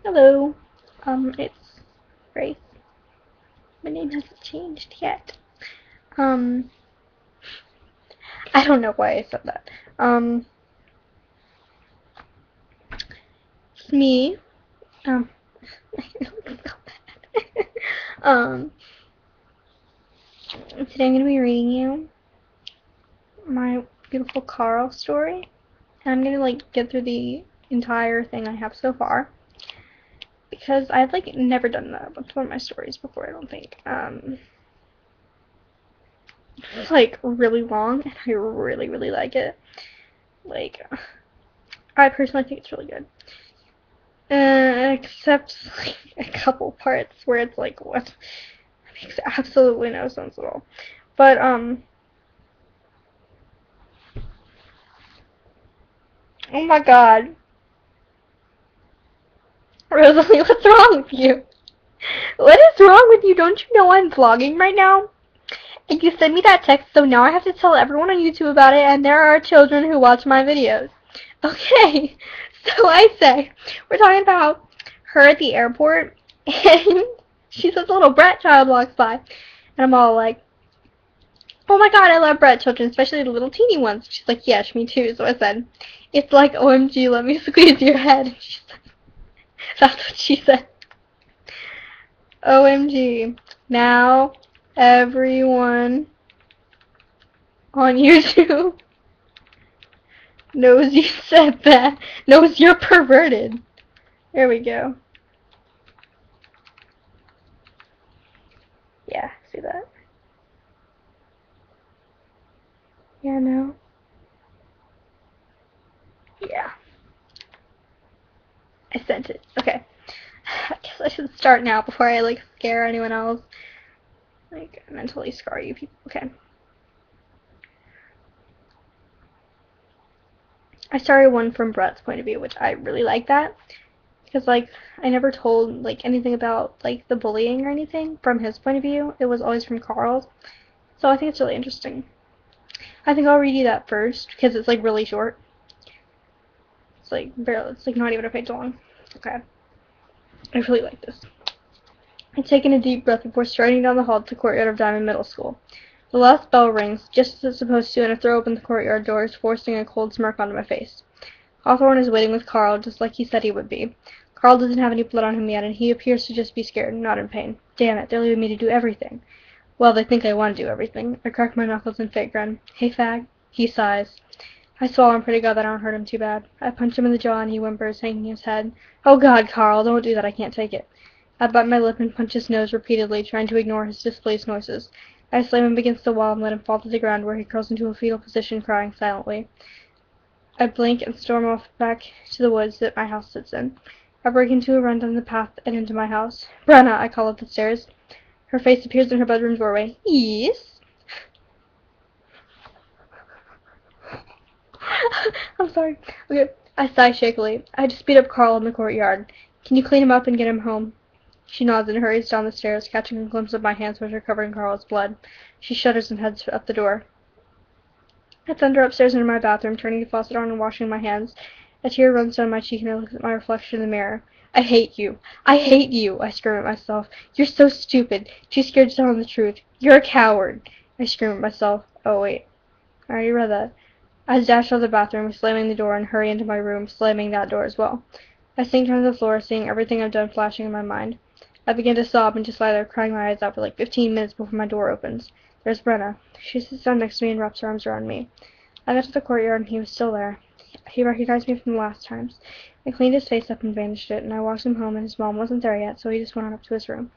Hello. It's Grace. My name hasn't changed yet. Um, I don't know why I said that. Um, it's me. Um, um, today I'm gonna be reading you my beautiful Karl story. And I'm gonna get through the entire thing I have so far because I've never done that with one of my stories before. I don't think. It's really long, and I really like it. Like, I personally think it's really good. Except a couple parts where it's what? It makes absolutely no sense at all. But, oh my god. Rosalie, what's wrong with you? What is wrong with you? Don't you know I'm vlogging right now? And you sent me that text, so now I have to tell everyone on YouTube about it, and there are children who watch my videos. Okay, so I say, we're talking about her at the airport, and she says a little brat child walks by, and I'm all like, oh my god, I love brat children, especially the little teeny ones. She's like, yes, me too. So I said, it's like OMG, let me squeeze your head. And she said, that's what she said. OMG. Now everyone on YouTube knows you said that. Knows you're perverted. There we go. Yeah, see that? Yeah, no. Yeah. I sent it. Okay. I guess I should start now before I scare anyone else. Mentally scar you people. Okay. I started one from Brett's point of view, which I really like that. Because, I never told, anything about, the bullying or anything from his point of view. It was always from Karl's. So I think it's really interesting. I think I'll read you that first, because it's, really short. It's, barely, it's, not even a page long. Okay. I really like this. I'd taken a deep breath before striding down the hall to the courtyard of Diamond Middle School. The last bell rings, just as it's supposed to, and I throw open the courtyard doors, forcing a cold smirk onto my face. Hawthorne is waiting with Karl, just like he said he would be. Karl doesn't have any blood on him yet, and he appears to just be scared, not in pain. Damn it, they're leaving me to do everything. Well, they think I want to do everything. I crack my knuckles in fake grin. Hey, fag. He sighs. I swallow and pray to God that I don't hurt him too bad. I punch him in the jaw, and he whimpers, hanging his head. Oh, God, Karl, don't do that. I can't take it. I bite my lip and punch his nose repeatedly, trying to ignore his displeased noises. I slam him against the wall and let him fall to the ground, where he curls into a fetal position, crying silently. I blink and storm off back to the woods that my house sits in. I break into a run down the path and into my house. Brenna, I call up the stairs. Her face appears in her bedroom doorway. Yes? I'm sorry. Okay. I sigh shakily. I just beat up Karl in the courtyard. Can you clean him up and get him home? She nods and hurries down the stairs, catching a glimpse of my hands which are covered in Karl's blood. She shudders and heads up the door. I thunder upstairs into my bathroom, turning the faucet on and washing my hands. A tear runs down my cheek and I look at my reflection in the mirror. I hate you. I hate you, I scream at myself. You're so stupid. Too scared to tell him the truth. You're a coward. I scream at myself. Oh, wait. I already read that. I dash out of the bathroom, slamming the door, and hurry into my room, slamming that door as well. I sink down to the floor, seeing everything I've done flashing in my mind. I begin to sob and just lie there crying my eyes out for 15 minutes before my door opens. There's Brenna. She sits down next to me and wraps her arms around me. I got to the courtyard and he was still there. He recognized me from the last times. I cleaned his face up and bandaged it, and I walked him home, and his mom wasn't there yet, so he just went on up to his room.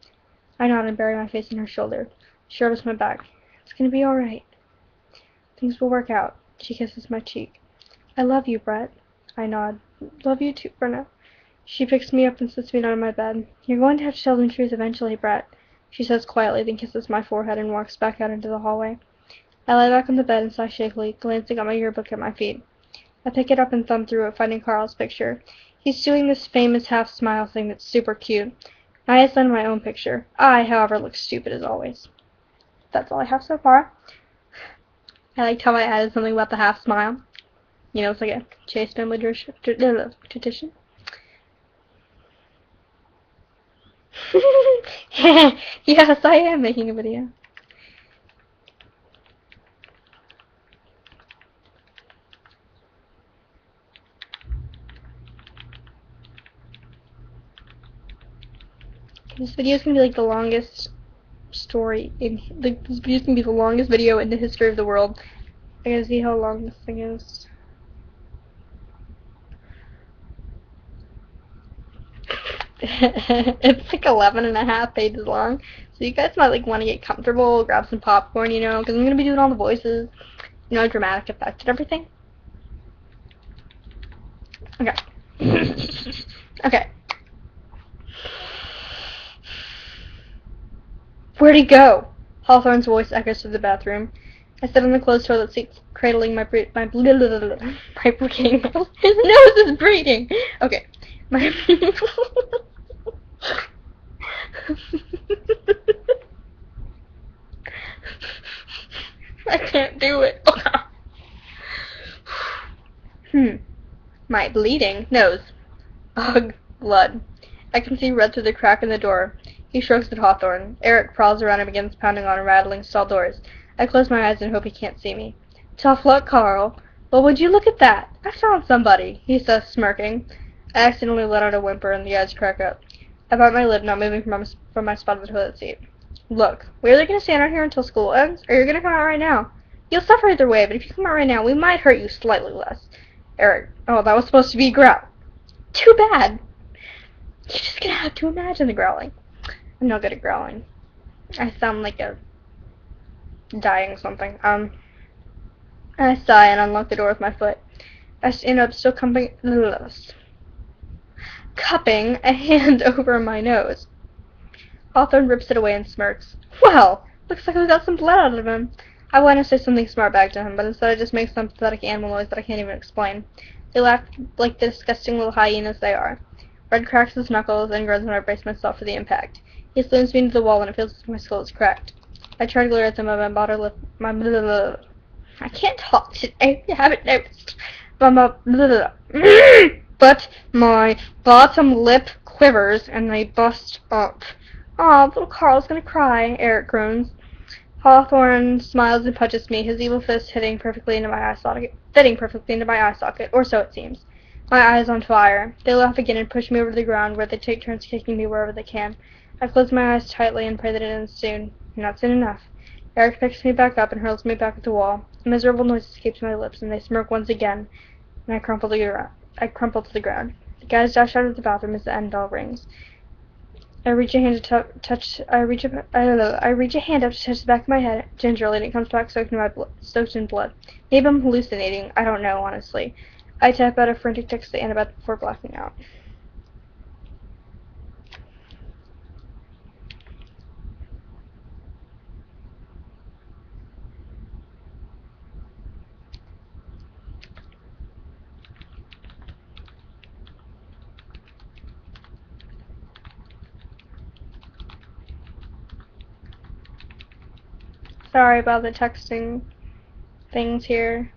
I nodded and buried my face in her shoulder. She rubs my back. It's gonna be all right. Things will work out. She kisses my cheek. I love you, Brett. I nod. Love you too, Brenna. She picks me up and sits me down on my bed. You're going to have to tell them the truth eventually, Brett, she says quietly, then kisses my forehead and walks back out into the hallway. I lie back on the bed and sigh shakily, glancing at my yearbook at my feet. I pick it up and thumb through it, finding Karl's picture. He's doing this famous half-smile thing that's super cute. I assigned my own picture. I, however, look stupid as always. That's all I have so far. I liked how I added something about the half-smile. You know, it's like a Chase family tradition. Yes, I am making a video. This video is gonna be like the longest this video is gonna be the longest video in the history of the world. I gotta see how long this thing is. It's like 11.5 pages long, so you guys might like want to get comfortable, grab some popcorn, you know, because I'm gonna be doing all the voices, you know, dramatic effect and everything. Okay. Okay. Where'd he go? Hawthorne's voice echoes through the bathroom. I sit on the closed toilet seat, cradling my breathing mouth. His nose is breathing. Okay. My I can't do it. My bleeding nose. Ugh, blood. I can see red through the crack in the door. He shrugs at Hawthorne. Eric prowls around and begins pounding on and rattling stall doors. I close my eyes and hope he can't see me. Tough luck, Karl. Well, would you look at that? I found somebody, he says, smirking. I accidentally let out a whimper and the eyes crack up. I bite my lip, not moving from my spot on the toilet seat. Look, we're either going to stand out here until school ends, or you're going to come out right now. You'll suffer either way, but if you come out right now, we might hurt you slightly less. Eric. Oh, that was supposed to be growl. Too bad. You're just going to have to imagine the growling. I'm not good at growling. I sound like a dying something. I sigh and unlock the door with my foot. I stand up, still cupping a hand over my nose. Hawthorne rips it away and smirks. Well, looks like we got some blood out of him. I want to say something smart back to him, but instead I just make some pathetic animal noise that I can't even explain. They laugh like the disgusting little hyenas they are. Red cracks his knuckles and grunts when I brace myself for the impact. He slams me into the wall and it feels as if my skull is cracked. I try to glare at them, but I can't talk today, you haven't noticed. But my bottom lip quivers and they bust up. Aw, little Karl's gonna cry, Eric groans. Hawthorne smiles and punches me, his evil fist fitting perfectly into my eye socket, or so it seems. My eyes on fire. They laugh again and push me over to the ground, where they take turns kicking me wherever they can. I close my eyes tightly and pray that it ends soon. Not soon enough. Eric picks me back up and hurls me back at the wall. A miserable noise escapes my lips, and they smirk once again, and I crumple to the ground. The guys dash out of the bathroom as the end bell rings. I reach a hand up to touch the back of my head gingerly, and it comes back soaked in blood. Maybe I'm hallucinating. I don't know, honestly. I type out a frantic text to Annabeth before blacking out. Sorry about the texting things here.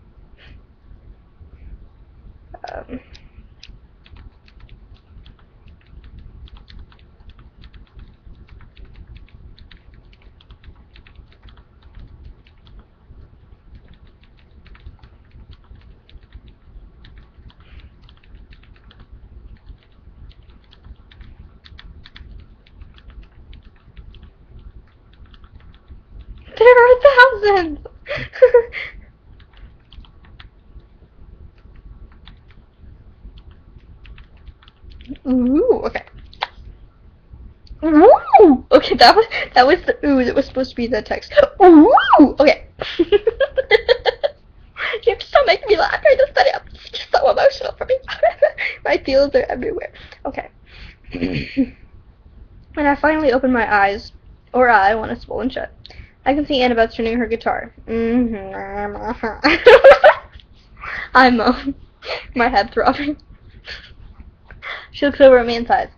There are thousands! Ooh, okay. Ooh! Okay, that was the ooh that was supposed to be the text. Ooh! Okay. You're still making me laugh during this video. It's just so emotional for me. My feelings are everywhere. Okay. When I finally open my eyes, or eye when it's swollen shut, I can see Annabeth tuning her guitar. I'm my head throbbing. She looks over at me and sighs.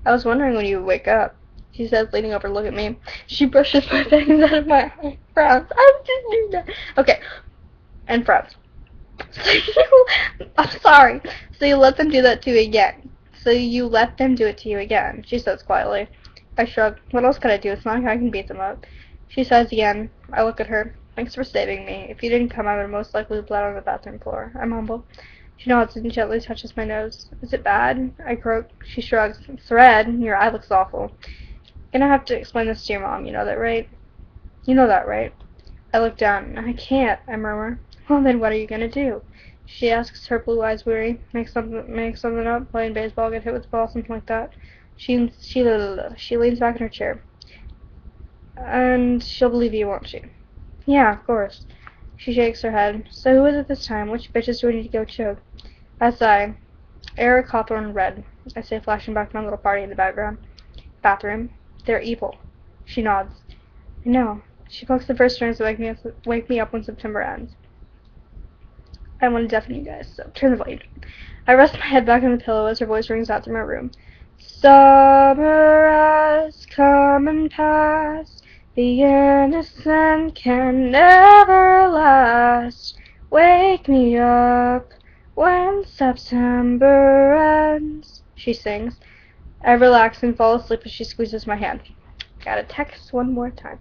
I was wondering when you would wake up, she says, leaning over to look at me. She brushes my bangs out of my eye. Frowns. I just knew that. Okay. And frowns. I'm sorry. So you let them do that to you again. She says quietly. I shrug. What else could I do? It's not like I can beat them up. She sighs again. I look at her. Thanks for saving me. If you didn't come, I would most likely bled on the bathroom floor. I'm humble. She nods and gently touches my nose. Is it bad? I croak. She shrugs. Thread, your eye looks awful. Gonna have to explain this to your mom. You know that, right? You know that, right? I look down. I can't, I murmur. Well, then what are you gonna do? She asks, her blue eyes weary. Make something up, playing baseball, get hit with the ball, something like that. She leans back in her chair. And she'll believe you, won't she? Yeah, of course. She shakes her head. So who is it this time? Which bitches do we need to go choke? I sigh. Eric, Hawthorne, Red. I say, flashing back to my little party in the background. Bathroom. They're evil. She nods. I know. She pokes the first strings to wake me up when September ends. I want to deafen you guys, so turn the volume down. I rest my head back on the pillow as her voice rings out through my room. Summer has come and passed. The innocent can never last. Wake me up when September ends, she sings. I relax and fall asleep as she squeezes my hand. Gotta text one more time.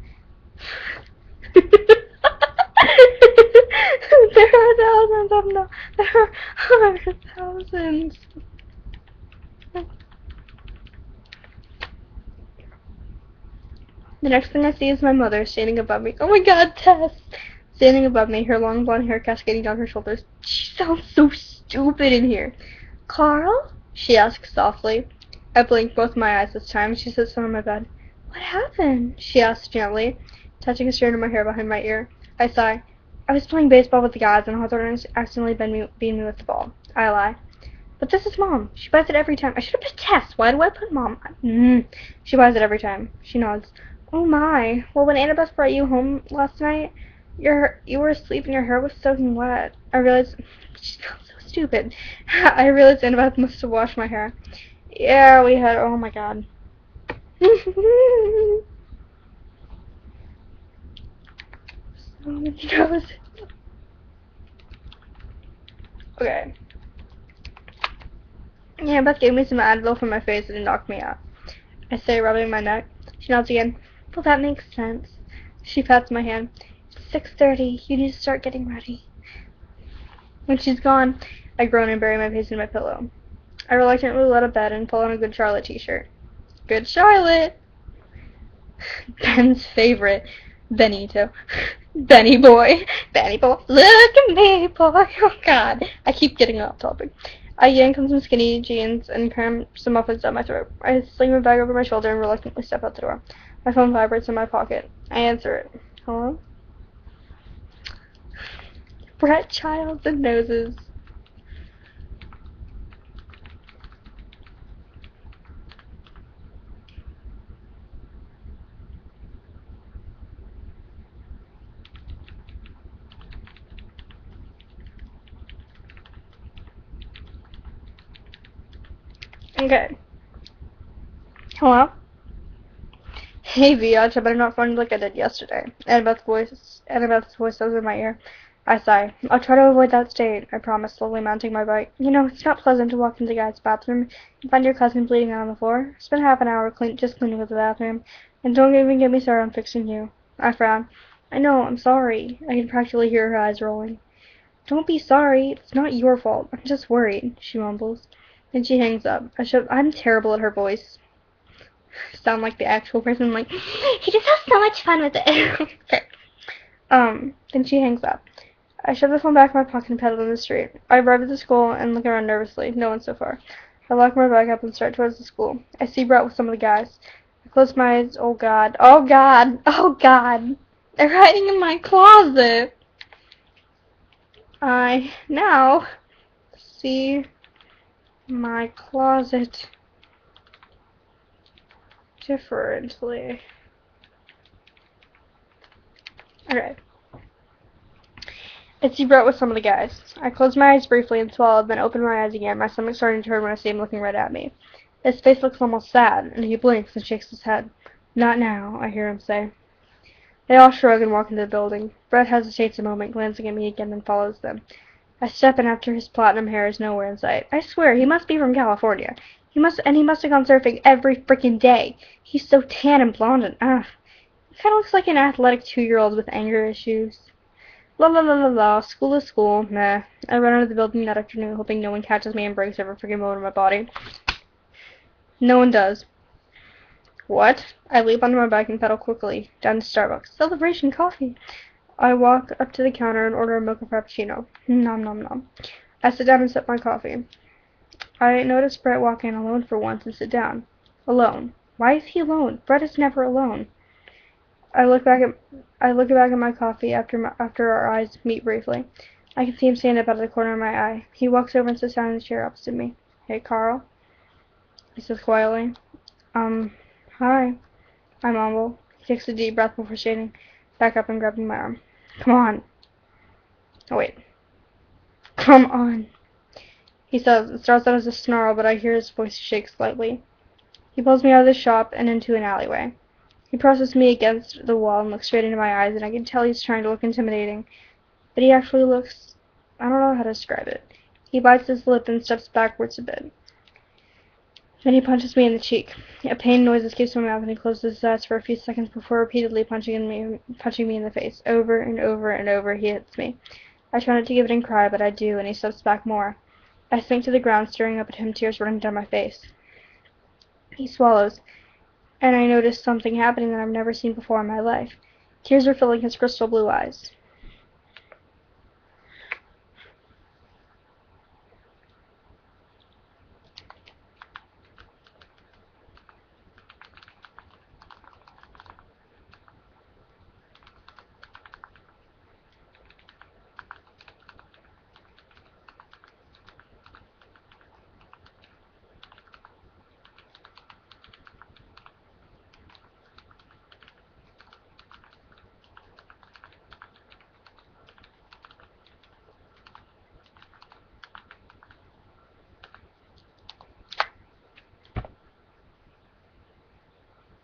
There are thousands of no. There are thousands. The next thing I see is my mother standing above me. Oh my god, Tess! Standing above me, her long blonde hair cascading down her shoulders. She sounds so stupid in here. Karl? She asks softly. I blink both my eyes this time. She sits down on my bed. What happened? She asks gently, touching a strand of my hair behind my ear. I sigh. I was playing baseball with the guys, and Hawthorne accidentally beat me with the ball. I lie. But this is Mom. She buys it every time. I should have put Tess. Why do I put Mom? She buys it every time. She nods. Oh my. Well, when Annabeth brought you home last night, you were asleep and your hair was soaking wet. I realized she sounds so stupid. I realized Annabeth must have washed my hair. Yeah, we had. Oh my god. So many noses. Okay. Yeah, Beth gave me some Advil for my face and it knocked me out. I say, rubbing my neck. She nods again. Well, that makes sense. She pats my hand. It's 6:30. You need to start getting ready. When she's gone, I groan and bury my face in my pillow. I reluctantly let out bed and pull on a Good Charlotte t-shirt. Good Charlotte! Ben's favorite. Benito. Benny boy. Benny boy. Look at me, boy. Oh, God. I keep getting off topic. I yank on some skinny jeans and cram some muffins down my throat. I sling my bag over my shoulder and reluctantly step out the door. My phone vibrates in my pocket. I answer it. Hello? Brett Childs and Noses. Okay. Hello? Hey, Viat, I better not phone you like I did yesterday. Annabeth's voice sounds in my ear. I sigh. I'll try to avoid that state, I promise, slowly mounting my bike. You know, it's not pleasant to walk into the guy's bathroom and find your cousin bleeding out on the floor. Spend half an hour just cleaning up the bathroom, and don't even get me started on fixing you. I frown. I know, I'm sorry. I can practically hear her eyes rolling. Don't be sorry. It's not your fault. I'm just worried, she mumbles. Then she hangs up. I'm terrible at her voice. Sound like the actual person. I'm like, he just has so much fun with it. Okay. Then she hangs up. I shove the phone back in my pocket and pedal down the street. I arrive at the school and look around nervously. No one so far. I lock my bag up and start towards the school. I see Brett with some of the guys. I close my eyes. Oh God. Oh God. Oh God. They're hiding in my closet. I now see my closet differently. Okay. I see Brett with some of the guys. I closed my eyes briefly and swallowed, then opened my eyes again, my stomach starting to turn when I see him looking right at me. His face looks almost sad, and he blinks and shakes his head. Not now, I hear him say. They all shrug and walk into the building. Brett hesitates a moment, glancing at me again, and follows them. I step in after his platinum hair is nowhere in sight. I swear, he must be from California. He must have gone surfing every freaking day. He's so tan and blonde and He kind of looks like an athletic 2-year-old with anger issues. La la la la la, school is school, meh. I run out of the building that afternoon hoping no one catches me and breaks every freaking bone in my body. No one does. What? I leap onto my bike and pedal quickly down to Starbucks. Celebration coffee! I walk up to the counter and order a mocha frappuccino. Nom nom nom. I sit down and sip my coffee. I notice Brett walk in alone for once and sit down. Alone. Why is he alone? Brett is never alone. I look back at my coffee after our eyes meet briefly. I can see him stand up out of the corner of my eye. He walks over and sits down in the chair opposite me. Hey, Karl, he says quietly. Hi. I mumble. He takes a deep breath before standing back up and grabbing my arm. Come on. Oh, wait. Come on. He says. It starts out as a snarl, but I hear his voice shake slightly. He pulls me out of the shop and into an alleyway. He presses me against the wall and looks straight into my eyes, and I can tell he's trying to look intimidating. But he actually looks... I don't know how to describe it. He bites his lip and steps backwards a bit. Then he punches me in the cheek. A pain noise escapes my mouth, and he closes his eyes for a few seconds before repeatedly punching me in the face. Over and over and over he hits me. I try not to give it and cry, but I do, and he steps back more. I sink to the ground, staring up at him, tears running down my face. He swallows, and I notice something happening that I've never seen before in my life. Tears are filling his crystal blue eyes.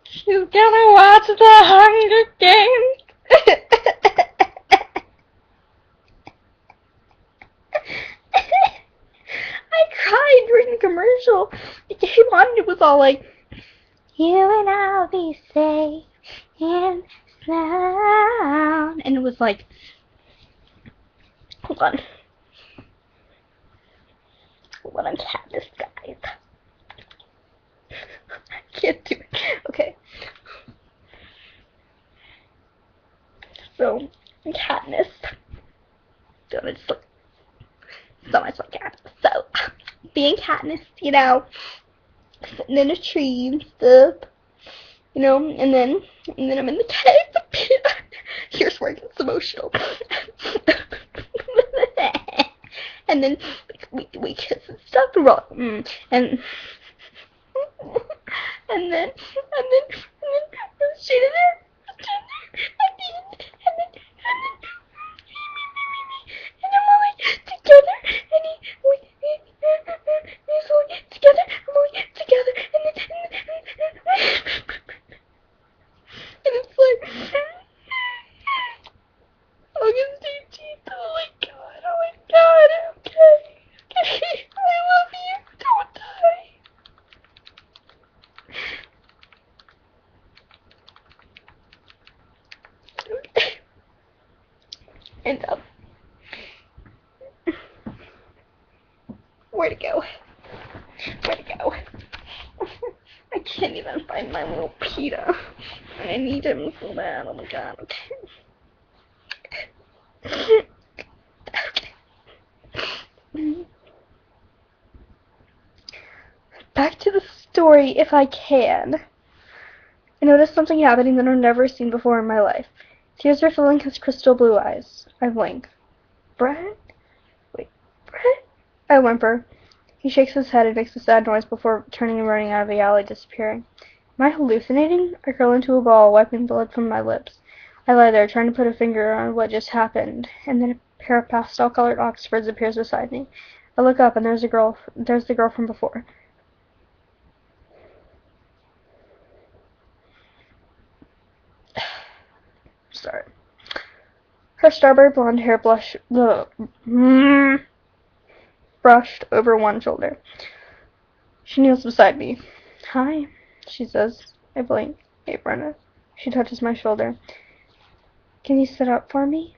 She's gonna watch the Hunger Games. I cried during the commercial. It came on and it was all like, you and I'll be safe and sound. And it was like, hold on. Hold on, I'm Katniss, guys. I can't do it. Okay. So, Katniss. So much like Katniss. So, being Katniss, you know, sitting in a tree and stuff, you know, and then I'm in the cave. Here's where it gets emotional. And then we kiss and stuff, and and then she did it. And then we're like together, and he's like together, and we're like together, and it's like August 18th. Oh my god, okay, I love you, don't die. And where to go? I can't even find my little Peter. I need him so bad. Oh my god. Back to the story, if I can. I noticed something happening that I've never seen before in my life. Tears are filling his crystal blue eyes. I blink. Brett? Wait, Brett? I whimper. He shakes his head and makes a sad noise before turning and running out of the alley, disappearing. Am I hallucinating? I curl into a ball, wiping blood from my lips. I lie there, trying to put a finger on what just happened, and then a pair of pastel-colored Oxfords appears beside me. I look up, and there's the girl from before. Sorry. Her strawberry blonde hair brushed over one shoulder. She kneels beside me. Hi, she says. I blink. Hey, Brenda. She touches my shoulder. Can you sit up for me?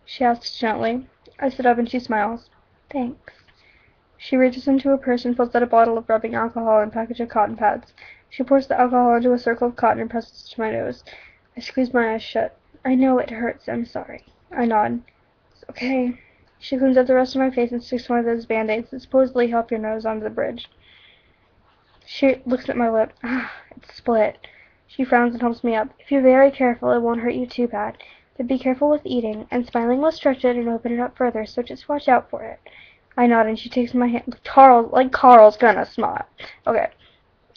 She asks gently. I sit up and she smiles. Thanks. She reaches into her purse and pulls out a bottle of rubbing alcohol and a package of cotton pads. She pours the alcohol into a circle of cotton and presses it to my nose. I squeeze my eyes shut. I know it hurts. I'm sorry. I nod. It's okay. She cleans up the rest of my face and sticks one of those band-aids that supposedly help your nose onto the bridge. She looks at my lip. It's split. She frowns and helps me up. If you're very careful, it won't hurt you too bad. But be careful with eating, and smiling will stretch it and open it up further, so just watch out for it. I nod and she takes my hand. Carl's gonna smile. Okay.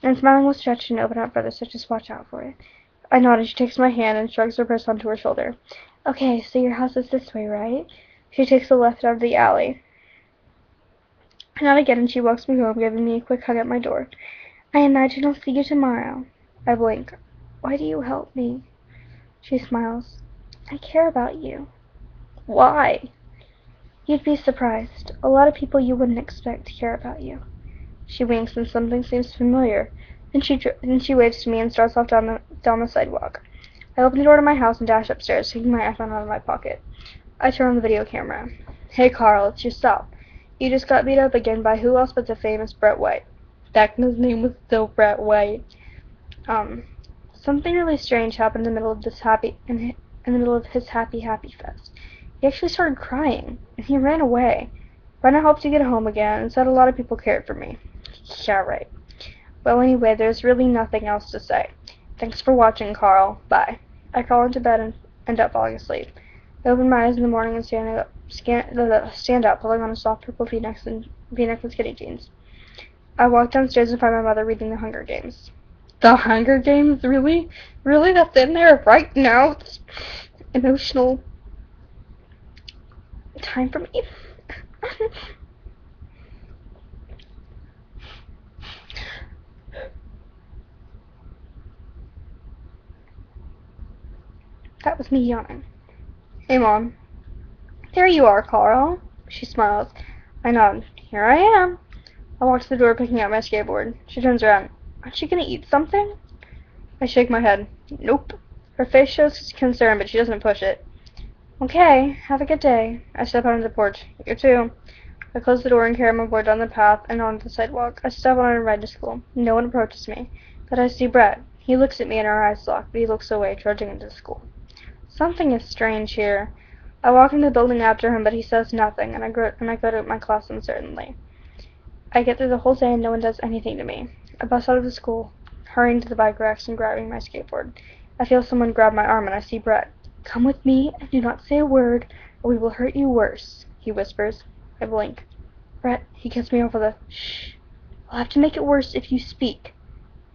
And smiling will stretch and open up further, so just watch out for it. I nod and she takes my hand and shrugs her purse onto her shoulder. Okay, so your house is this way, right? She takes the left out of the alley. I nod again and she walks me home, giving me a quick hug at my door. I imagine I'll see you tomorrow. I blink. Why do you help me? She smiles. I care about you. Why? You'd be surprised. A lot of people you wouldn't expect care about you. She winks and something seems familiar. Then she waves to me and starts off down the sidewalk. I open the door to my house and dash upstairs, taking my iPhone out of my pocket. I turn on the video camera. Hey, Karl, it's yourself. You just got beat up again by who else but the famous Brett White. Back when his name was still Brett White. Something really strange happened in the middle of his happy fest. He actually started crying, and he ran away. Brenna helped to get home again and said a lot of people cared for me. Yeah, right. Well, anyway, there's really nothing else to say. Thanks for watching, Karl. Bye. I crawl into bed and end up falling asleep. I open my eyes in the morning and stand up, pulling on a soft purple V-neck and skinny jeans. I walk downstairs and find my mother reading The Hunger Games. The Hunger Games? Really? Really? That's in there right now? It's emotional time for me. That was me yawning. Hey, Mom. There you are, Karl. She smiles. I nod. Here I am. I walk to the door, picking up my skateboard. She turns around. Aren't you going to eat something? I shake my head. Nope. Her face shows concern, but she doesn't push it. Okay, have a good day. I step out on the porch. You too. I close the door and carry my board down the path and onto the sidewalk. I step on and ride to school. No one approaches me. But I see Brett. He looks at me and our eyes lock, but he looks away, trudging into school. Something is strange here. I walk into the building after him, but he says nothing, and I go to my class uncertainly. I get through the whole day and no one does anything to me. I bust out of the school, hurrying to the bike racks and grabbing my skateboard. I feel someone grab my arm and I see Brett. Come with me and do not say a word, or we will hurt you worse, he whispers. I blink. Brett, he gets me over the shh. I'll have to make it worse if you speak.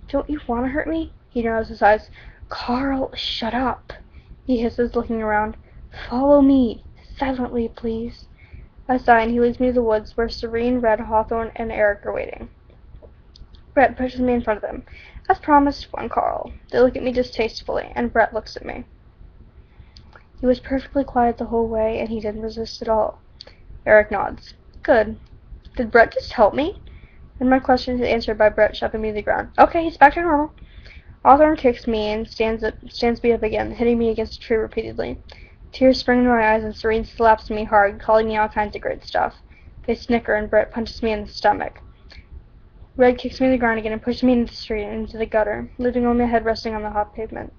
Don't you want to hurt me? He narrows his eyes. Karl, shut up. He hisses, looking around. Follow me. Silently, please. I sigh and he leads me to the woods where Serene, Red, Hawthorne, and Eric are waiting. Brett pushes me in front of them. As promised, one Karl. They look at me distastefully, and Brett looks at me. He was perfectly quiet the whole way, and he didn't resist at all. Eric nods. Good. Did Brett just help me? And my question is answered by Brett shoving me to the ground. Okay, he's back to normal. Hawthorne kicks me and stands me up again, hitting me against a tree repeatedly. Tears spring into my eyes, and Serene slaps me hard, calling me all kinds of great stuff. They snicker, and Brett punches me in the stomach. Red kicks me to the ground again and pushes me into the street and into the gutter, leaving only my head resting on the hot pavement.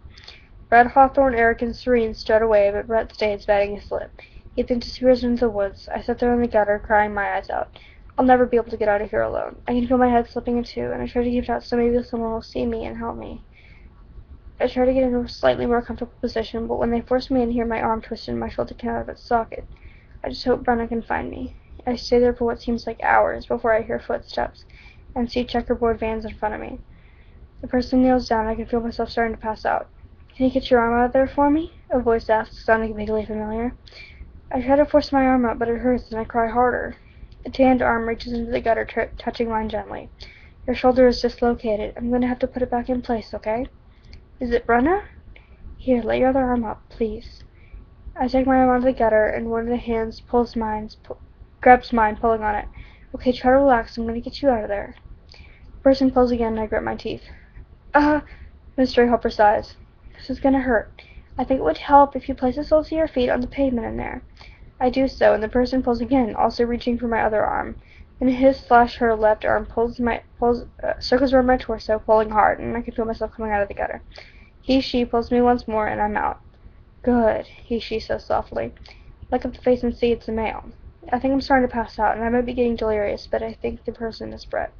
Red, Hawthorne, Eric, and Serene strut away, but Brett stays, batting his lip. He disappears into the woods. I sit there in the gutter, crying my eyes out. I'll never be able to get out of here alone. I can feel my head slipping in two, and I try to keep it out so maybe someone will see me and help me. I try to get into a slightly more comfortable position, but when they force me in here, my arm twisted and my shoulder came out of its socket. I just hope Brenna can find me. I stay there for what seems like hours before I hear footsteps and see checkerboard vans in front of me. The person kneels down, and I can feel myself starting to pass out. Can you get your arm out of there for me? A voice asks, sounding vaguely familiar. I try to force my arm out, but it hurts, and I cry harder. A tanned arm reaches into the gutter, touching mine gently. Your shoulder is dislocated. I'm going to have to put it back in place, okay? Is it Brenna? Here, lay your other arm up, please. I take my arm out of the gutter, and one of the hands grabs mine, pulling on it. Okay, try to relax. I'm gonna get you out of there. The person pulls again and I grit my teeth. Mystery Hopper sighs. This is gonna hurt. I think it would help if you place the soles of your feet on the pavement in there. I do so, and the person pulls again, also reaching for my other arm. Then his/her left arm circles around my torso, pulling hard, and I can feel myself coming out of the gutter. She pulls me once more, and I'm out. Good, she says softly. Look up the face and see it's a male. I think I'm starting to pass out, and I might be getting delirious, but I think the person is Brett.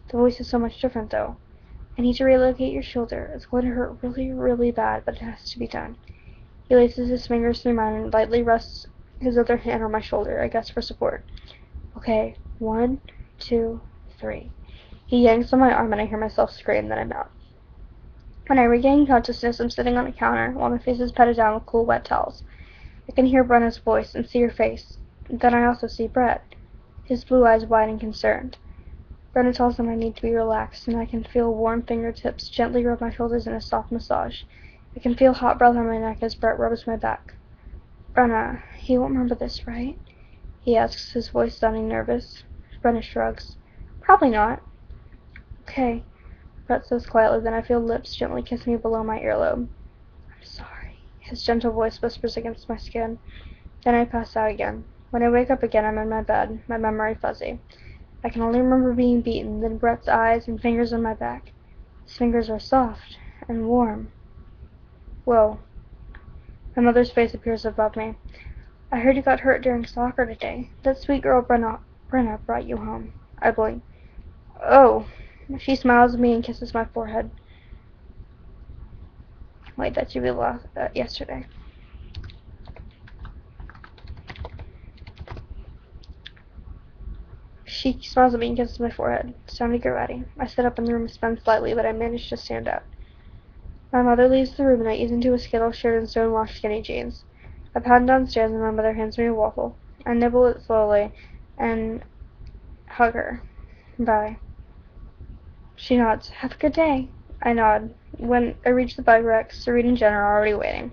The voice is so much different, though. I need to relocate your shoulder. It's going to hurt really, really bad, but it has to be done. He laces his fingers through mine and lightly rests his other hand on my shoulder, I guess for support. Okay, 1, 2, 3. He yanks on my arm and I hear myself scream, then I'm out. When I regain consciousness, I'm sitting on a counter while my face is patted down with cool, wet towels. I can hear Brenna's voice and see her face. Then I also see Brett, his blue eyes wide and concerned. Brenna tells him I need to be relaxed, and I can feel warm fingertips gently rub my shoulders in a soft massage. I can feel hot breath on my neck as Brett rubs my back. Brenna, he won't remember this, right? He asks, his voice sounding nervous. Brenna shrugs. Probably not. Okay, Brett says quietly, then I feel lips gently kiss me below my earlobe. I'm sorry. His gentle voice whispers against my skin. Then I pass out again. When I wake up again, I'm in my bed, my memory fuzzy. I can only remember being beaten, then Brett's eyes and fingers on my back. His fingers are soft and warm. Whoa. My mother's face appears above me. I heard you got hurt during soccer today. That sweet girl Brenna brought you home. I blink. Oh. She smiles at me and kisses my forehead. Wait, that should be yesterday. She smiles at me and kisses my forehead. It's time to get ready. I sit up and the room spins slightly, but I manage to stand up. My mother leaves the room and I ease into a Skittle shirt and stonewashed skinny jeans. I pound downstairs and my mother hands me a waffle. I nibble it slowly and hug her. Bye. She nods. Have a good day. I nod. When I reach the bike rack, Serene and Jen are already waiting.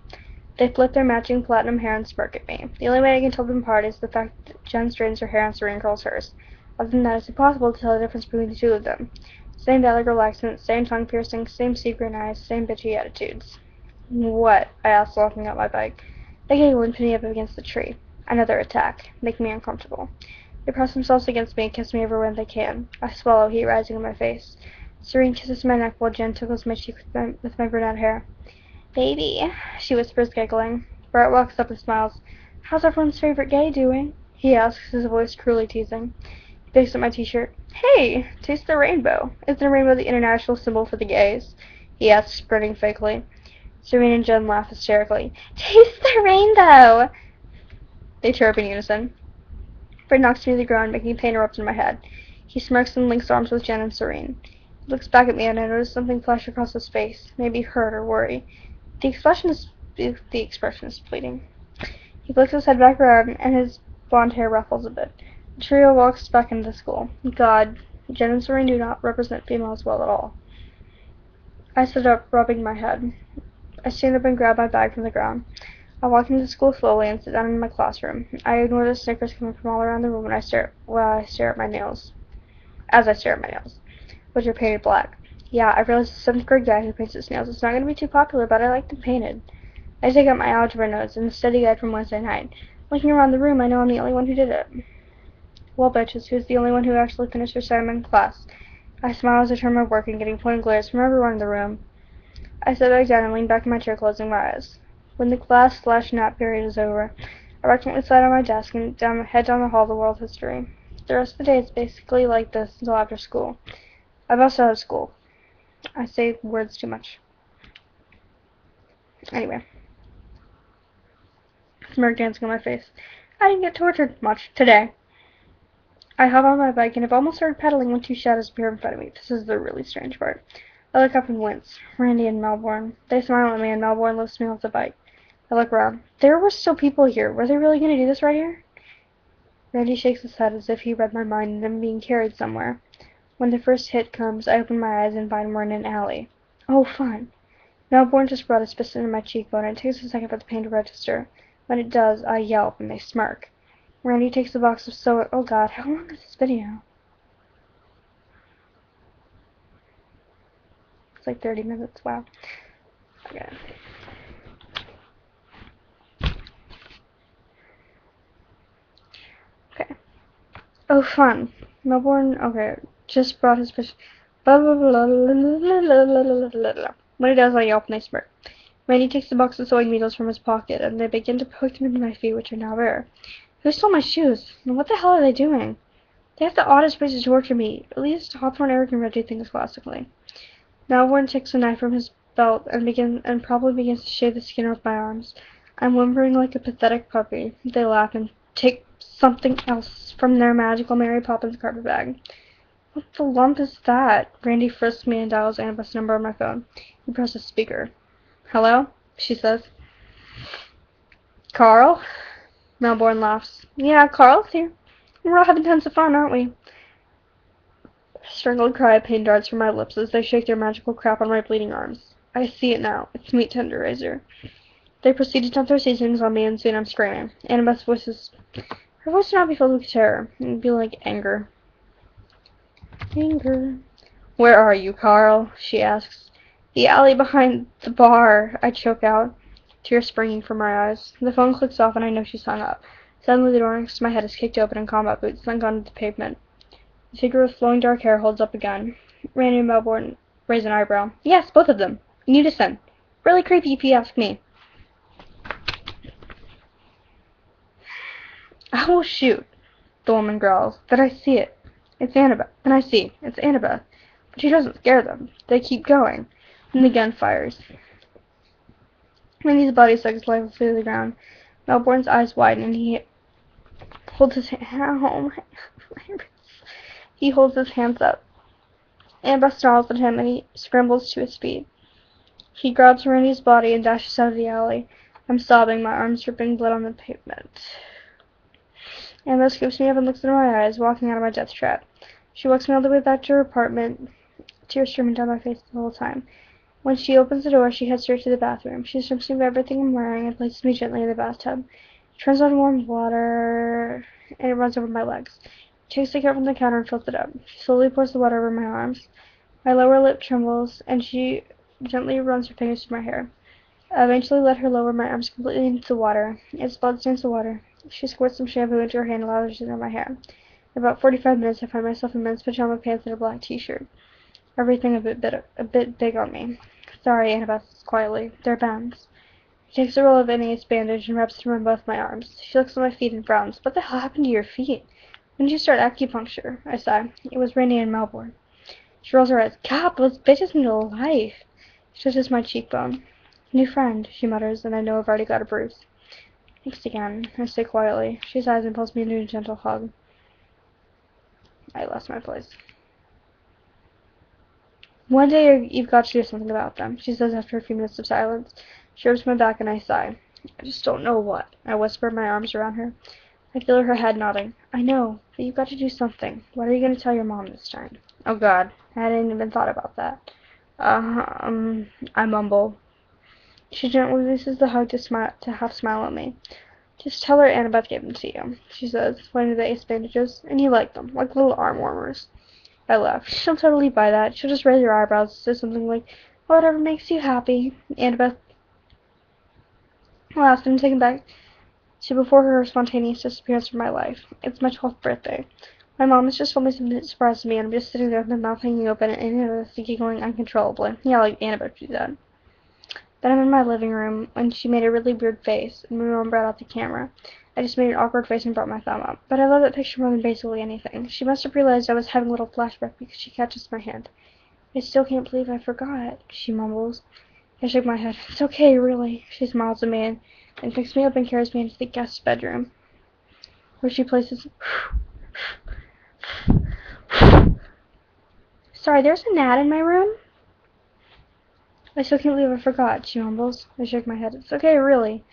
They flip their matching platinum hair and smirk at me. The only way I can tell them apart is the fact that Jen straightens her hair and Serene curls hers. Other than that, it's impossible to tell the difference between the two of them. Same dialogue accent, same tongue piercing, same secret eyes, same bitchy attitudes. What? I asked, laughing at my bike. They giggle and pin me up against the tree. Another attack, making me uncomfortable. They press themselves against me and kiss me everywhere they can. I swallow, heat rising in my face. Serene kisses my neck while Jen tickles my cheek with my brunette hair. Baby, she whispers, giggling. Brett walks up and smiles. How's everyone's favorite gay doing? He asks, his voice cruelly teasing. He picks up my t-shirt. Hey, taste the rainbow. Isn't a rainbow the international symbol for the gays? He asks, grinning fakely. Serene and Jen laugh hysterically. Taste the rainbow! They chirp in unison. Brett knocks me to the ground, making pain erupt in my head. He smirks and links arms with Jen and Serene. He looks back at me and I notice something flash across his face, maybe hurt or worry. The expression is fleeting. He flicks his head back around and his blonde hair ruffles a bit. The trio walks back into the school. God, Jen and Serene do not represent females well at all. I sit up, rubbing my head. I stand up and grab my bag from the ground. I walk into school slowly and sit down in my classroom. I ignore the snickers coming from all around the room as I stare at my nails, which are painted black. Yeah, I realize the 7th grade guy who paints his nails is not going to be too popular, but I like them painted. I take out my algebra notes and the study guide from Wednesday night. Looking around the room, I know I'm the only one who did it. Well, bitches, who's the only one who actually finished her assignment in class? I smile as I turn my work and getting pointed glares from everyone in the room. I sit back down and lean back in my chair, closing my eyes. When the class/nap period is over, I reluctantly slide on my desk and head down the hall to world history. The rest of the day is basically like this until after school. I've also had school. I say words too much. Anyway. Smirk dancing on my face. I didn't get tortured much today. I hop on my bike and have almost started pedaling when two shadows appear in front of me. This is the really strange part. I look up and wince. Randy and Melbourne. They smile at me and Melbourne lifts me off the bike. I look around. There were still people here. Were they really going to do this right here? Randy shakes his head as if he read my mind and I'm being carried somewhere. When the first hit comes, I open my eyes and find we're in an alley. Oh, fun. Melbourne just brought his fist into my cheekbone and it takes a second for the pain to register. When it does, I yelp and they smirk. Randy takes the box of soda. Oh god, how long is this video? It's like 30 minutes. Wow. Okay. Okay. Oh, fun. Melbourne, okay, just brought his fish. Blah, blah, blah, blah, blah, blah, blah. When he does, I yelp and I smirk. Randy takes the box of sewing needles from his pocket, and they begin to poke them into my feet, which are now bare. Who stole my shoes? And what the hell are they doing? They have the oddest ways to torture me. At least Hawthorne, Eric, and Reggie things classically. Melbourne takes a knife from his belt and probably begins to shave the skin off my arms. I'm whimpering like a pathetic puppy. They laugh and take something else from their magical Mary Poppins carpet bag. What the lump is that? Randy frisks me and dials Annabeth's number on my phone. He presses speaker. Hello? She says. Karl? Melbourne laughs. Yeah, Karl's here. We're all having tons of fun, aren't we? A strangled cry of pain darts from my lips as they shake their magical crap on my bleeding arms. I see it now. It's meat tenderizer. They proceed to dump their seasonings on me, and soon I'm screaming. Annabeth's voice is... Her voice would not be filled with terror. It would be like anger. Anger. Where are you, Karl? She asks. The alley behind the bar, I choke out, tears springing from my eyes. The phone clicks off and I know she's hung up. Suddenly the door next to my head is kicked open and combat boots sunk onto the pavement. The figure with flowing dark hair holds up a gun. Randy and Melbourne raise an eyebrow. Yes, both of them. Unison. Really creepy if you ask me. Oh, shoot, the woman growls. Then I see it. It's Annabeth. Then I see. It's Annabeth. But she doesn't scare them. They keep going. Then the gun fires. Randy's body sucks lifelessly to the ground. Melbourne's eyes widen and he holds his he holds his hands up. Annabeth snarls at him and he scrambles to his feet. He grabs Randy's body and dashes out of the alley. I'm sobbing, my arms dripping blood on the pavement. Annabeth scoops me up and looks into my eyes, walking out of my death trap. She walks me all the way back to her apartment, tears streaming down my face the whole time. When she opens the door, she heads straight to the bathroom. She strips me of everything I'm wearing and places me gently in the bathtub. She turns on warm water, and it runs over my legs. She takes the cup from the counter and fills it up. She slowly pours the water over my arms. My lower lip trembles, and she gently runs her fingers through my hair. I eventually let her lower my arms completely into the water. Its blood stains the water. She squirts some shampoo into her hand and lathers it in my hair. In about 45 minutes, I find myself in men's pajama pants and a black t-shirt. Everything a bit big on me. Sorry, Annabeth says quietly. They're bands. She takes a roll of NA's bandage and wraps it around both my arms. She looks at my feet and frowns. What the hell happened to your feet? When did you start acupuncture? I sigh. It was Randy and Melbourne. She rolls her eyes. God, those bitches into life. She touches my cheekbone. New friend, she mutters, and I know I've already got a bruise. Thanks again, I say quietly. She sighs and pulls me into a gentle hug. I lost my place. One day you've got to do something about them, she says after a few minutes of silence. She rubs my back and I sigh. I just don't know what. I whisper, my arms around her. I feel her head nodding. I know, but you've got to do something. What are you going to tell your mom this time? Oh God, I hadn't even thought about that. I mumble. She gently releases the hug to half smile at me. Just tell her Annabeth gave them to you, she says, pointing to the ace bandages, and you like them, like little arm warmers. I laugh. She'll totally buy that. She'll just raise her eyebrows and say something like, whatever makes you happy. Annabeth laughs and I'm taken back to before her spontaneous disappearance from my life. It's my 12th birthday. My mom has just told me something that surprises me, and I'm just sitting there with my mouth hanging open and Annabeth giggling uncontrollably. Yeah, like Annabeth do that. Then I'm in my living room, and she made a really weird face, and my mom brought out the camera. I just made an awkward face and brought my thumb up. But I love that picture more than basically anything. She must have realized I was having a little flashback because she catches my hand. I still can't believe I forgot, she mumbles. I shake my head. It's okay, really. She smiles at me and picks me up and carries me into the guest bedroom, where she places... Sorry, there's a gnat in my room? I still can't believe I forgot, she mumbles. I shake my head. It's okay, really.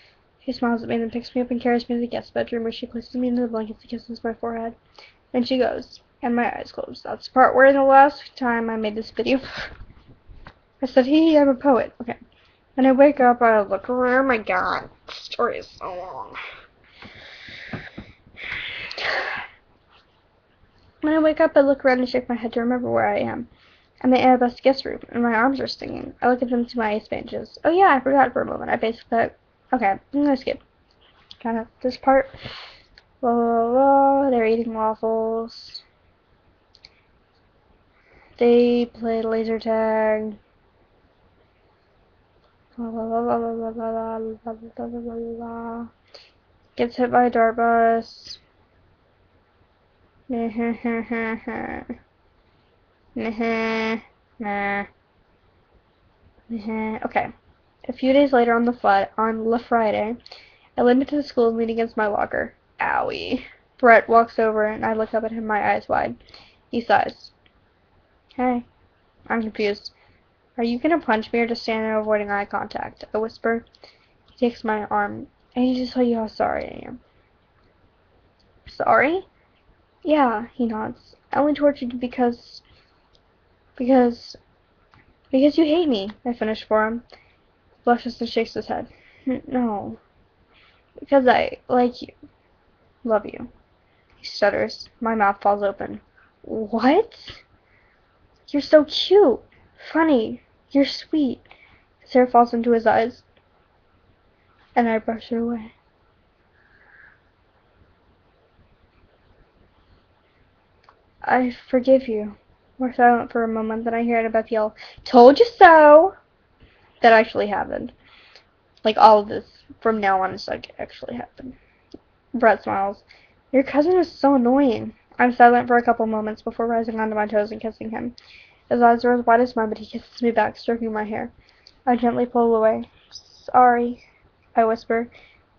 She smiles at me and then picks me up and carries me to the guest bedroom, where she places me into the blankets and kisses my forehead. Then she goes, and my eyes close. That's the part where the last time I made this video, I said, hee, I'm a poet. Okay. When I wake up, I look around. Oh my God, the story is so long. When I wake up, I look around and shake my head to remember where I am. I'm in Annabeth's guest room, and my arms are stinging. I look at them through my ace bandages. Oh yeah, I forgot for a moment. I basically... Okay, I'm gonna skip kind of this part. Blah, blah, blah. They're eating waffles. They played laser tag. Blah, blah, blah, blah, blah, blah, blah, blah, blah, blah. Gets hit by a dart bus. Okay. A few days later on La Friday, I limp into the school and lean against my locker. Owie. Brett walks over and I look up at him, my eyes wide. He sighs. Hey. I'm confused. Are you gonna punch me or just stand there avoiding eye contact? I whisper. He takes my arm. I need to tell you how sorry I am. Sorry? Yeah, he nods. I only tortured you because you hate me, I finish for him. Blushes and shakes his head. No. Because I like you. Love you. He stutters. My mouth falls open. What? You're so cute. Funny. You're sweet. His hair falls into his eyes. And I brush it away. I forgive you. We're silent for a moment, then I hear Annabeth yell, Told you so! That actually happened. Like, all of this, from now on, is like, actually happened. Brett smiles. Your cousin is so annoying. I'm silent for a couple moments before rising onto my toes and kissing him. His eyes are as wide as mine, but he kisses me back, stroking my hair. I gently pull away. Sorry, I whisper.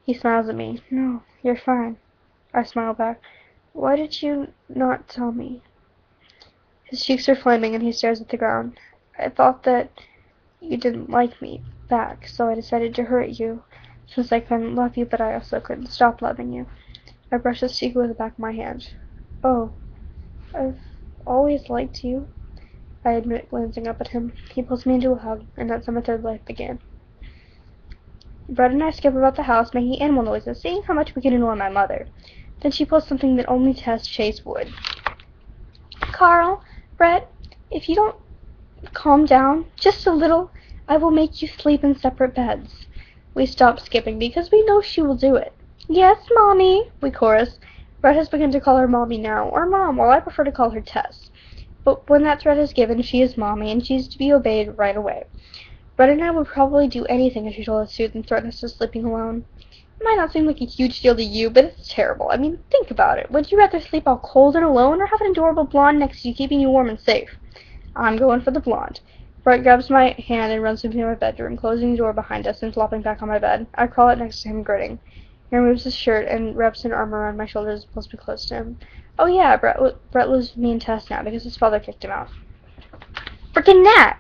He smiles at me. No, you're fine. I smile back. Why did you not tell me? His cheeks are flaming and he stares at the ground. I thought that you didn't like me back, so I decided to hurt you, since I couldn't love you, but I also couldn't stop loving you. I brush his cheek with the back of my hand. Oh, I've always liked you, I admit, glancing up at him. He pulls me into a hug, and that's how my third life began. Brett and I skip about the house, making animal noises, seeing how much we could annoy my mother. Then she pulls something that only Tess Chase would. Karl, Brett, if you don't calm down just a little, I will make you sleep in separate beds. We stop skipping because we know she will do it. Yes, Mommy, we chorus. Brett has begun to call her Mommy now, or Mom, while I prefer to call her Tess. But when that threat is given, she is Mommy, and she is to be obeyed right away. Brett and I would probably do anything if she told us to than threaten us to sleeping alone. It might not seem like a huge deal to you, but it's terrible. I mean, think about it. Would you rather sleep all cold and alone, or have an adorable blonde next to you keeping you warm and safe? I'm going for the blonde. Brett grabs my hand and runs into my bedroom, closing the door behind us and flopping back on my bed. I crawl out next to him, grinning. He removes his shirt and wraps an arm around my shoulders and pulls me close to him. Oh yeah, Brett lives with me and Tess now because his father kicked him out. Frickin' Nat!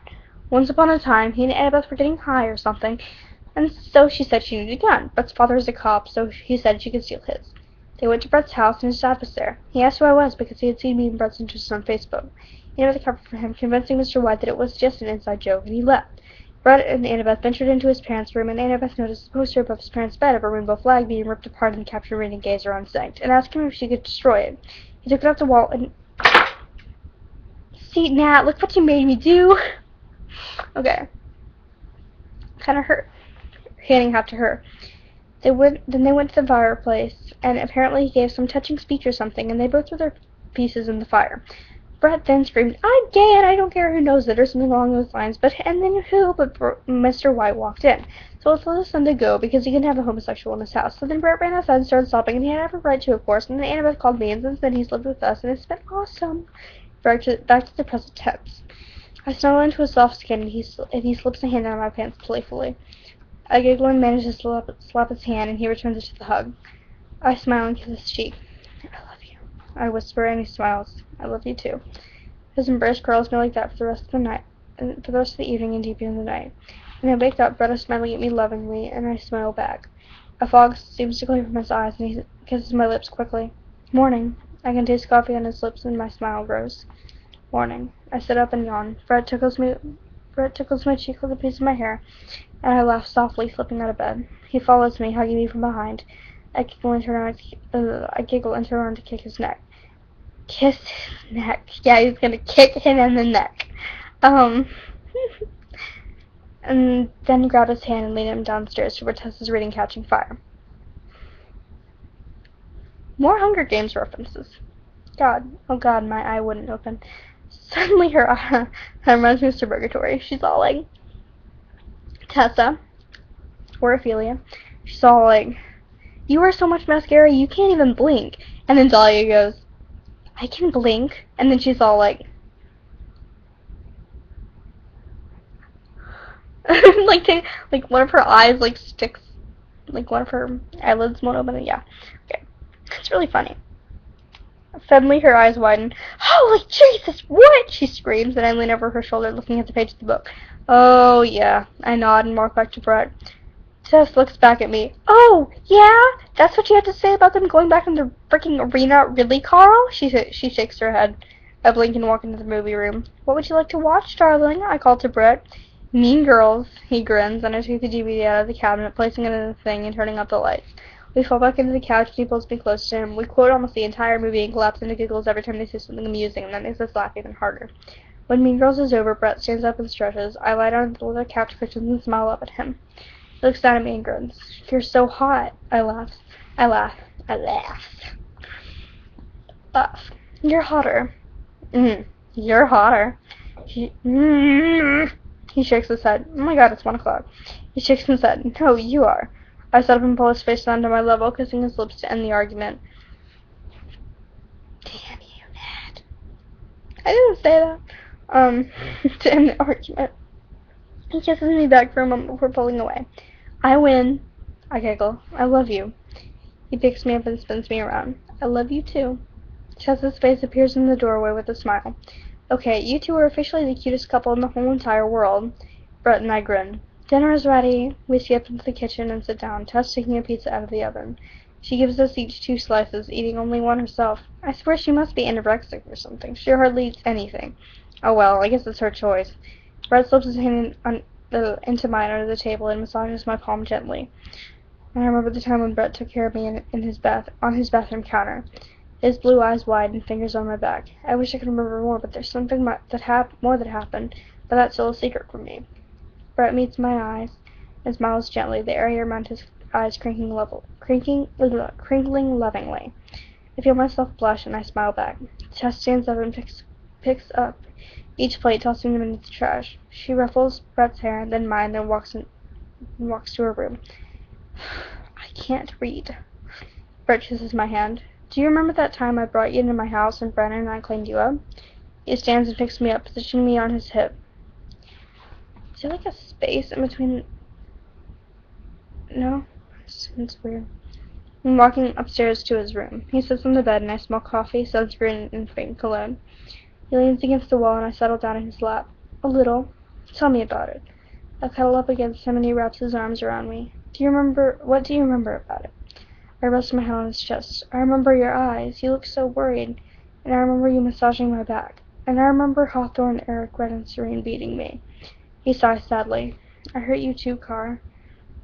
Once upon a time, he and Annabeth were getting high or something, and so she said she needed a gun. Brett's father is a cop, so he said she could steal his. They went to Brett's house, and his dad was there. He asked who I was because he had seen me and Brett's interests on Facebook. Annabeth covered for him, convincing Mr. White that it was just an inside joke, and he left. Brett and Annabeth ventured into his parents' room, and Annabeth noticed the poster above his parents' bed of a rainbow flag being ripped apart and Captain Renegades are unsynced, and asked him if she could destroy it. He took it off the wall and... See, Nat, look what you made me do! Okay. Kinda hurt. Handing half to her. Then they went to the fireplace, and apparently he gave some touching speech or something, and they both threw their pieces in the fire. Brett then screamed, I'm gay and I don't care who knows it, or something along those lines, but Mr. White walked in. So it told his son to go, because he couldn't have a homosexual in his house. So then Brett ran outside and started sobbing, and he had every right to, of course, and then Annabeth called me, and since then he's lived with us, and it's been awesome. Back to the present tense. I snuggle into his soft skin, and he slips a hand out of my pants playfully. I giggle and manage to slap his hand, and he returns it to the hug. I smile and kiss his cheek. I love you, I whisper, and he smiles. I love you too. His embrace curls me like that for the rest of the night, and for the rest of the evening and deep into the night. When I wake up, Brett is smiling at me lovingly, and I smile back. A fog seems to clear from his eyes, and he kisses my lips quickly. Morning. I can taste coffee on his lips, and my smile grows. Morning. I sit up and yawn. Brett tickles my cheek with a piece of my hair, and I laugh softly, slipping out of bed. He follows me, hugging me from behind. I giggle and turn around to kick his neck. Kiss his neck. Yeah, he's gonna kick him in the neck. Um, and then grab his hand and lead him downstairs to where Tessa's reading Catching Fire. More Hunger Games references. God, oh God, my eye wouldn't open. Suddenly her eye reminds me of Suburgatory. She's all like, Tessa, or Ophelia, she's all like, you wear so much mascara, you can't even blink. And then Dahlia goes, I can blink. And then she's all like, like one of her eyes like sticks, like one of her eyelids won't open. Yeah, okay, it's really funny. Suddenly her eyes widen. Holy Jesus, what? She screams, and I lean over her shoulder looking at the page of the book. Oh yeah, I nod and walk back to Brett. Tess looks back at me. Oh, yeah? That's what you had to say about them going back in the freaking arena? Really, Karl? She shakes her head. I blink and walk into the movie room. What would you like to watch, darling? I call to Brett. Mean Girls. He grins, and I take the DVD out of the cabinet, placing it in the thing and turning out the lights. We fall back into the couch and he pulls me close to him. We quote almost the entire movie and collapse into giggles every time they say something amusing, and that makes us laugh even harder. When Mean Girls is over, Brett stands up and stretches. I lie down on the couch cushions and smile up at him. He looks down at me and grins. You're so hot. I laugh. I laugh. I laugh. Laugh. You're hotter. You're hotter. He shakes his head. Oh my God, it's 1 o'clock. He shakes his head. No, you are. I sit up and pull his face down to my level, kissing his lips to end the argument. Damn you, Ned. I didn't say that. To end the argument. He kisses me back for a moment before pulling away. I win. I giggle. I love you. He picks me up and spins me around. I love you too. Tessa's face appears in the doorway with a smile. Okay, you two are officially the cutest couple in the whole entire world. Brett and I grin. Dinner is ready. We skip into the kitchen and sit down, Tess taking a pizza out of the oven. She gives us each 2 slices, eating only one herself. I swear she must be anorexic or something. She hardly eats anything. Oh well, I guess it's her choice. Brett slips his hand into mine under the table and massages my palm gently. And I remember the time when Brett took care of me on his bathroom counter. His blue eyes wide and fingers on my back. I wish I could remember more, but there's something that happened, but that's still a secret from me. Brett meets my eyes and smiles gently, the area around his eyes crinkling lovingly. I feel myself blush and I smile back. Tess stands up and picks up each plate, tossing them into the trash. She ruffles Brett's hair, then mine, then walks to her room. I can't read. Brett kisses my hand. Do you remember that time I brought you into my house and Brennan and I cleaned you up? He stands and picks me up, positioning me on his hip. Is there like a space in between? No? It's weird. I'm walking upstairs to his room. He sits on the bed and I smell coffee, sunscreen, and faint cologne. He leans against the wall and I settle down in his lap. A little. Tell me about it. I cuddle up against him and he wraps his arms around me. What do you remember about it? I rest my head on his chest. I remember your eyes. You look so worried. And I remember you massaging my back. And I remember Hawthorne, Eric, Red, and Serene beating me. He sighs sadly. I hurt you too, Karl.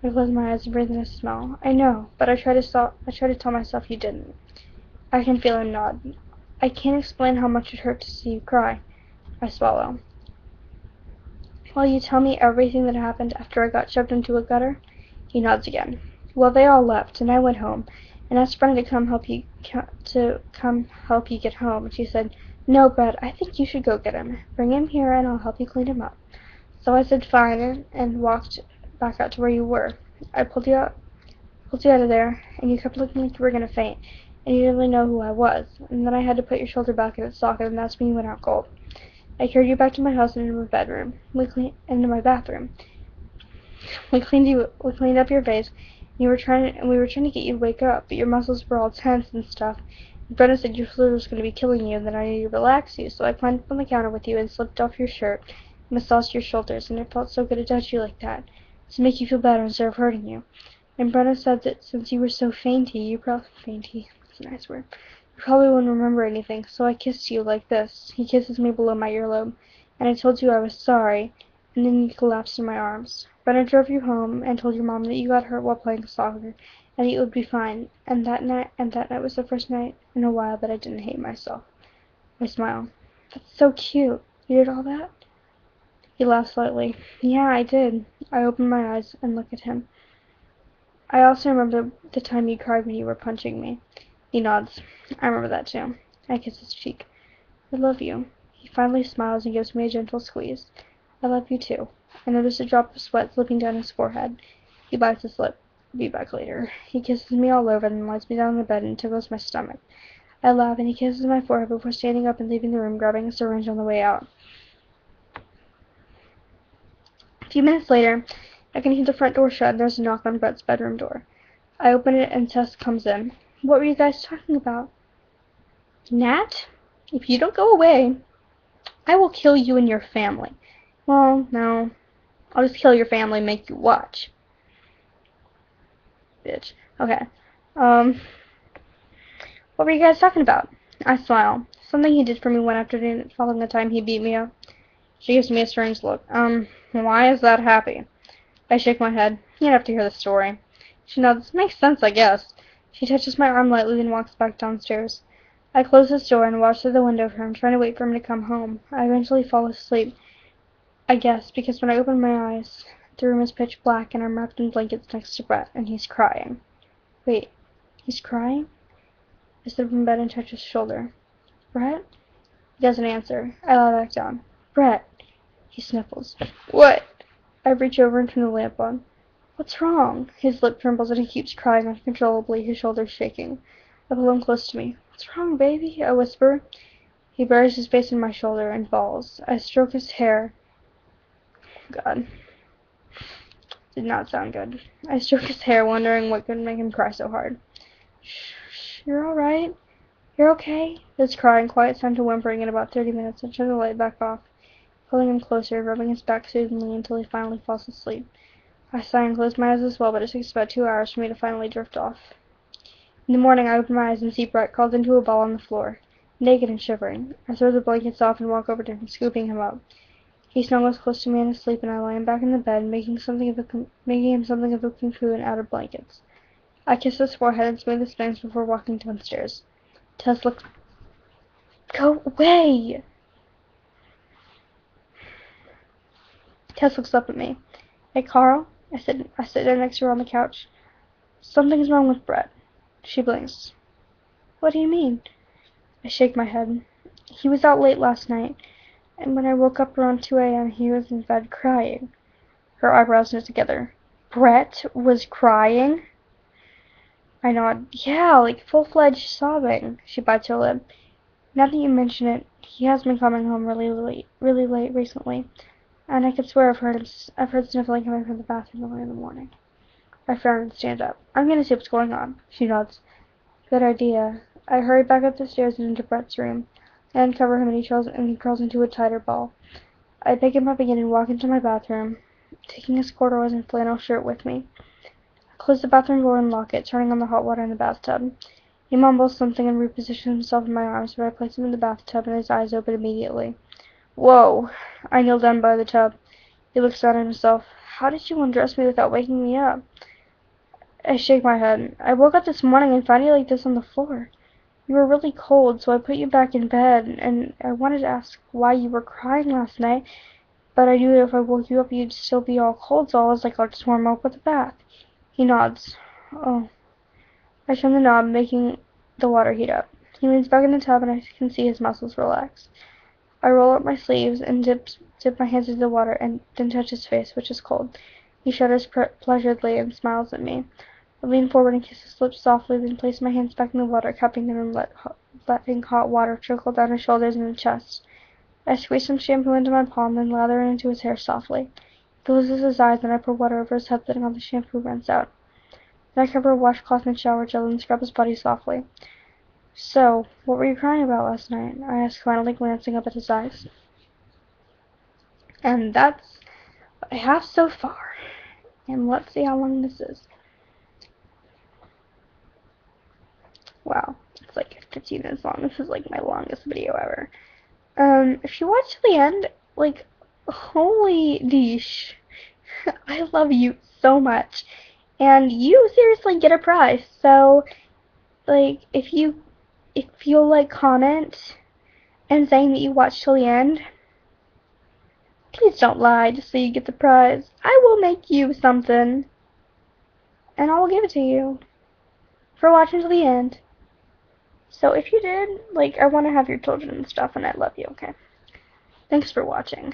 I close my eyes and breathe in his smell. I know, but I try to tell myself you didn't. I can feel him nod. I can't explain how much it hurt to see you cry. I swallow. Will you tell me everything that happened after I got shoved into a gutter? He nods again. Well, they all left, and I went home, and asked Brenna to come help you get home. And she said, No, Brett, I think you should go get him. Bring him here, and I'll help you clean him up. So I said fine, and walked back out to where you were. I pulled you out of there, and you kept looking like you were going to faint, and you didn't really know who I was. And then I had to put your shoulder back in its socket, and that's when you went out cold. I carried you back to my house and into my bedroom. Into my bathroom. We cleaned up your face. We were trying to get you to wake up, but your muscles were all tense and stuff. Brenna said your flu was going to be killing you, and that I needed to relax you, so I climbed up on the counter with you and slipped off your shirt and massaged your shoulders, and it felt so good to touch you like that, to make you feel better instead of hurting you. And Brenna said that since you were so fainty, that's a nice word, you probably wouldn't remember anything, so I kissed you like this. He kisses me below my earlobe, and I told you I was sorry, and then you collapsed in my arms. Brenna drove you home and told your mom that you got hurt while playing soccer, and that you would be fine. And that night was the first night in a while that I didn't hate myself. I smile. That's so cute. You did all that? He laughs slightly. Yeah, I did. I open my eyes and look at him. I also remember the time you cried when you were punching me. He nods. I remember that too. I kiss his cheek. I love you. He finally smiles and gives me a gentle squeeze. I love you too. I notice a drop of sweat slipping down his forehead. He bites his lip. Be back later. He kisses me all over, then lies me down on the bed and tickles my stomach. I laugh and he kisses my forehead before standing up and leaving the room, grabbing a syringe on the way out. A few minutes later, I can hear the front door shut and there's a knock on Brett's bedroom door. I open it and Tess comes in. What were you guys talking about? Nat? If you don't go away, I will kill you and your family. Well, no. I'll just kill your family and make you watch. Bitch. Okay. What were you guys talking about? I smile. Something he did for me one afternoon following the time he beat me up. She gives me a strange look. Why is that happy? I shake my head. You'd have to hear the story. She nods. Makes sense, I guess. She touches my arm lightly, then walks back downstairs. I close the door and watch through the window for him, trying to wait for him to come home. I eventually fall asleep, I guess, because when I open my eyes, the room is pitch black and I'm wrapped in blankets next to Brett, and he's crying. Wait, he's crying? I slip from bed and touch his shoulder. Brett? He doesn't answer. I lie back down. Brett! He sniffles. What? I reach over and turn the lamp on. What's wrong? His lip trembles and he keeps crying uncontrollably, his shoulders shaking. I pull him close to me. What's wrong, baby? I whisper. He buries his face in my shoulder and bawls. I stroke his hair. God. Did not sound good. I stroke his hair, wondering what could make him cry so hard. Shh, you're alright? You're okay? His crying quiets down to whimpering in about 30 minutes and turn the light back off, pulling him closer, rubbing his back soothingly until he finally falls asleep. I sigh and close my eyes as well, but it takes about 2 hours for me to finally drift off. In the morning, I open my eyes and see Brett curled into a ball on the floor, naked and shivering. I throw the blankets off and walk over to him, scooping him up. He snuggles close to me in his sleep, and I lie him back in the bed, making him something of a cocoon out of blankets. I kiss his forehead and smooth his bangs before walking downstairs. Tess looks. Go away! Tess looks up at me. Hey, Karl? I sit down next to her on the couch. Something's wrong with Brett. She blinks. What do you mean? I shake my head. He was out late last night, and when I woke up around 2 a.m., he was in bed crying. Her eyebrows knit together. Brett was crying? I nod. Yeah, like full-fledged sobbing. She bites her lip. Now that you mention it, he has been coming home really late recently, and I could swear I've heard sniffling coming from the bathroom early in the morning. I frown and stand up. I'm gonna see what's going on. She nods. Good idea. I hurry back up the stairs and into Brett's room. I uncover him and he crawls into a tighter ball. I pick him up again and walk into my bathroom, taking his corduroys and flannel shirt with me. I close the bathroom door and lock it, turning on the hot water in the bathtub. He mumbles something and repositions himself in my arms, but I place him in the bathtub and his eyes open immediately. Whoa! I kneel down by the tub. He looks down at himself. How did you undress me without waking me up? I shake my head. I woke up this morning and found you like this on the floor. You were really cold, so I put you back in bed, and I wanted to ask why you were crying last night, but I knew that if I woke you up, you'd still be all cold, so I was like, I'll just warm up with a bath. He nods. Oh. I turn the knob, making the water heat up. He leans back in the tub, and I can see his muscles relax. I roll up my sleeves and dip my hands into the water, and then touch his face, which is cold. He shudders pleasuredly and smiles at me. I lean forward and kiss his lips softly, then place my hands back in the water, cupping them and letting hot water trickle down his shoulders and chest. I squeeze some shampoo into my palm, then lather it into his hair softly. He closes his eyes, and I pour water over his head, letting all the shampoo rinse out. Then I cover a washcloth in shower gel and scrub his body softly. So, what were you crying about last night? I ask, finally glancing up at his eyes. And that's what I have so far. And let's see how long this is. Wow, it's like 15 minutes long. This is like my longest video ever. If you watch to the end, like, holy deesh. I love you so much. And you seriously get a prize. So, like, if you'll, like, comment and saying that you watched till the end. Please don't lie just so you get the prize. I will make you something, and I will give it to you for watching till the end. So if you did, like, I want to have your children and stuff, and I love you, okay? Thanks for watching.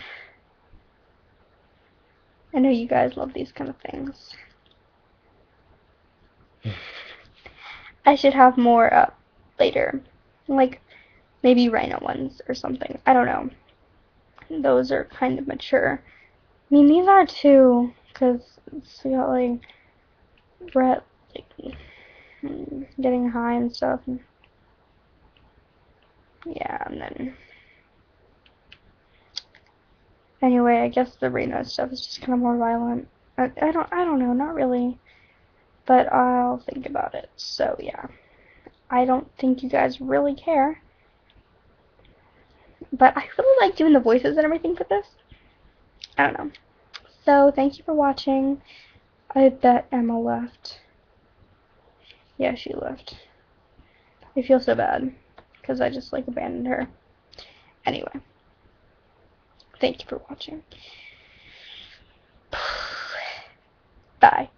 I know you guys love these kind of things. I should have more up later. Like, maybe rhino ones or something. I don't know. Those are kind of mature. I mean, these are too, because it's got, like, Brett, like, getting high and stuff. Yeah, and then... Anyway, I guess the Reno stuff is just kind of more violent. I don't know, not really. But I'll think about it. So, yeah. I don't think you guys really care. But I really like doing the voices and everything for this. I don't know. So, thank you for watching. I bet Emma left. Yeah, she left. I feel so bad. Because I just, like, abandoned her. Anyway. Thank you for watching. Bye.